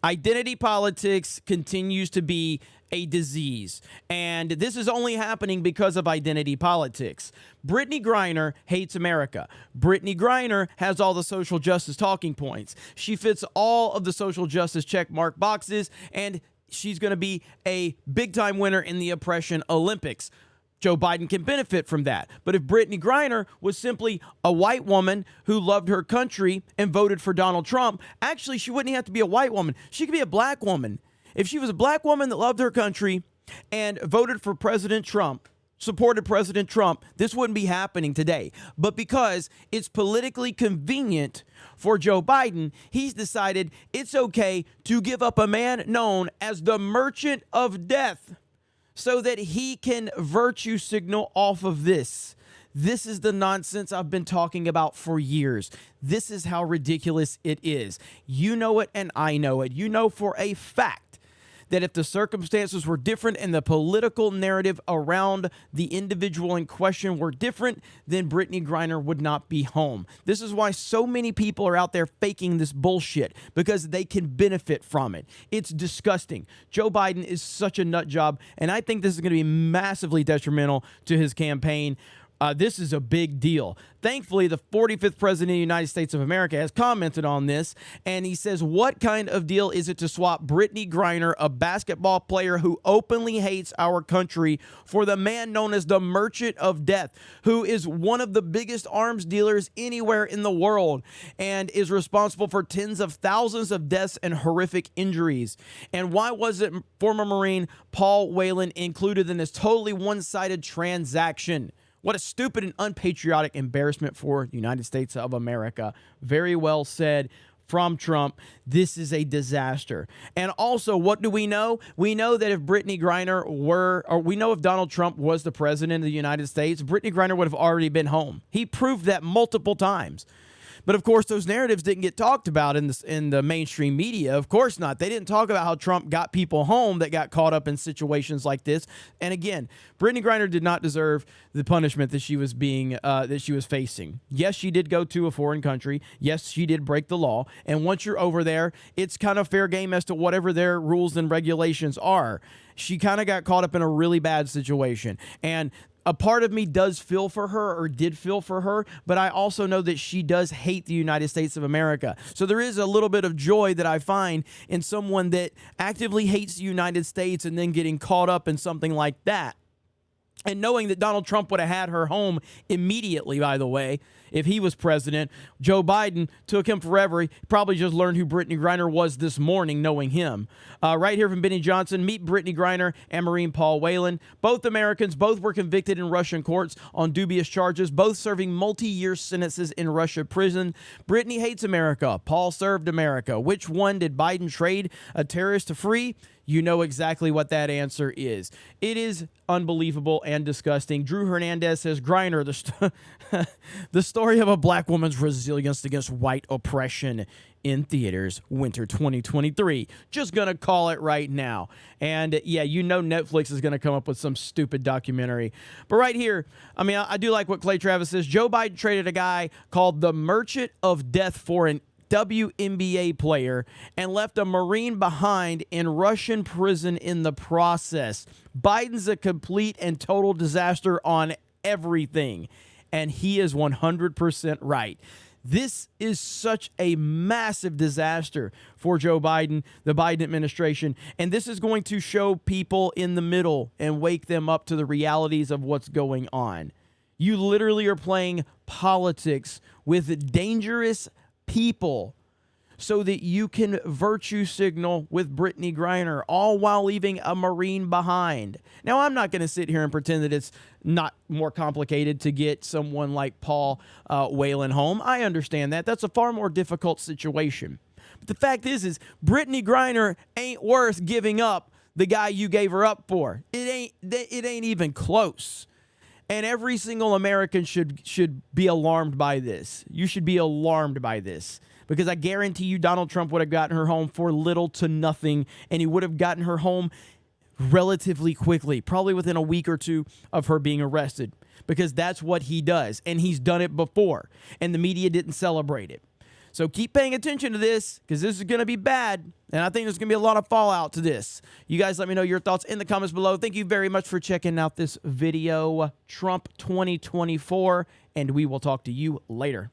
Identity politics continues to be a disease, and this is only happening because of identity politics. Brittany Griner hates America. Brittany Griner has all the social justice talking points. She fits all of the social justice checkmark boxes, and she's going to be a big-time winner in the oppression Olympics. Joe Biden can benefit from that. But if Brittany Griner was simply a white woman who loved her country and voted for Donald Trump, actually, she wouldn't have to be a white woman. She could be a black woman. If she was a black woman that loved her country and voted for President Trump, supported President Trump, this wouldn't be happening today. But because it's politically convenient for Joe Biden, he's decided it's okay to give up a man known as the Merchant of Death, so that he can virtue signal off of this. This is the nonsense I've been talking about for years. This is how ridiculous it is. You know it and I know it. You know for a fact that if the circumstances were different and the political narrative around the individual in question were different, then Brittany Griner would not be home. This is why so many people are out there faking this bullshit, because they can benefit from it. It's disgusting. Joe Biden is such a nut job, and I think this is going to be massively detrimental to his campaign. This is a big deal. Thankfully, the 45th president of the United States of America has commented on this, and he says, what kind of deal is it to swap Brittany Griner, a basketball player who openly hates our country, for the man known as the Merchant of Death, who is one of the biggest arms dealers anywhere in the world and is responsible for tens of thousands of deaths and horrific injuries? And why wasn't former Marine Paul Whelan included in this totally one-sided transaction? What a stupid and unpatriotic embarrassment for the United States of America. Very well said from Trump. This is a disaster. And also, what do we know? We know that if Brittany Griner we know if Donald Trump was the president of the United States, Brittany Griner would have already been home. He proved that multiple times. But of course, those narratives didn't get talked about in the mainstream media. Of course not. They didn't talk about how Trump got people home that got caught up in situations like this. And again, Brittany Griner did not deserve the punishment that she was facing. Yes, she did go to a foreign country. Yes, she did break the law. And once you're over there, it's kind of fair game as to whatever their rules and regulations are. She kind of got caught up in a really bad situation. And a part of me does feel for her, or did feel for her, but I also know that she does hate the United States of America. So there is a little bit of joy that I find in someone that actively hates the United States and then getting caught up in something like that. And knowing that Donald Trump would have had her home immediately, by the way, if he was president. Joe Biden took him forever. He probably just learned who Brittany Griner was this morning, knowing him. Right here from Benny Johnson, meet Brittany Griner and Marine Paul Whelan. Both Americans, both were convicted in Russian courts on dubious charges, both serving multi-year sentences in Russia prison. Brittany hates America. Paul served America. Which one did Biden trade a terrorist to free? You know exactly what that answer is. It is unbelievable and disgusting. Drew Hernandez says, Griner, the story of a black woman's resilience against white oppression in theaters, winter 2023. Just going to call it right now. And yeah, you know Netflix is going to come up with some stupid documentary. But right here, I mean, I do like what Clay Travis says. Joe Biden traded a guy called the Merchant of Death for an WNBA player and left a Marine behind in Russian prison in the process. Biden's a complete and total disaster on everything, and he is 100% right. This is such a massive disaster for Joe Biden, the Biden administration, and this is going to show people in the middle and wake them up to the realities of what's going on. You literally are playing politics with dangerous people so that you can virtue signal with Brittany Griner, all while leaving a Marine behind. Now, I'm not going to sit here and pretend that it's not more complicated to get someone like Paul Whelan home. I understand that. That's a far more difficult situation. But the fact is Brittany Griner ain't worth giving up the guy you gave her up for. It ain't even close. And every single American should be alarmed by this. You should be alarmed by this, because I guarantee you Donald Trump would have gotten her home for little to nothing, and he would have gotten her home relatively quickly, probably within a week or two of her being arrested, because that's what he does, and he's done it before, and the media didn't celebrate it. So keep paying attention to this because this is going to be bad. And I think there's going to be a lot of fallout to this. You guys let me know your thoughts in the comments below. Thank you very much for checking out this video, Trump 2024, and we will talk to you later.